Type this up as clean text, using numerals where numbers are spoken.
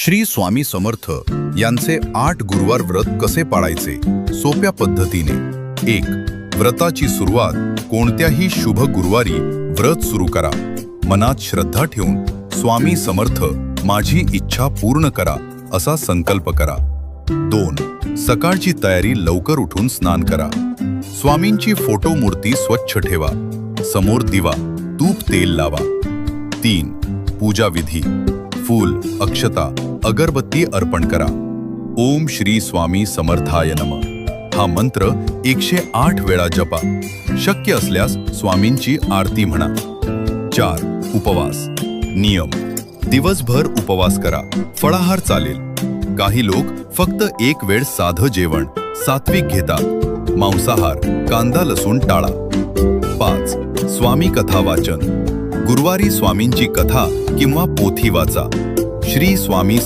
श्री स्वामी समर्थ यांचे 8 गुरुवार व्रत कसे पाळायचे सोप्या पद्धतीने। 1. व्रताची सुरुवात कोणत्याही शुभ गुरुवारी व्रत सुरू करा। मनात श्रद्धा ठेवून स्वामी समर्थ माझी इच्छा पूर्ण करा असा संकल्प करा। 2. सकाळची तयारी लवकर उठून स्नान करा। स्वामींची फोटो मूर्ती स्वच्छ ठेवा। समोर दिवा तूप तेल लावा। 3. पूजा विधी फूल अक्षता अगरबत्ती अर्पण करा। ओम श्री स्वामी समर्थाय नमः हा मंत्र 108 वेळा जपा। शक्य असल्यास स्वामींची आरती म्हणा। 4. उपवास नियम दिवसभर उपवास करा। फळाहार चालेल। काही लोक फक्त एक वेळ साधं जेवण सात्विक घेतात। मांसाहार कांदा लसूण टाळा। 5. स्वामी कथा वाचन गुरुवारी स्वामींची कथा किंवा पोथी वाचा। श्री स्वामी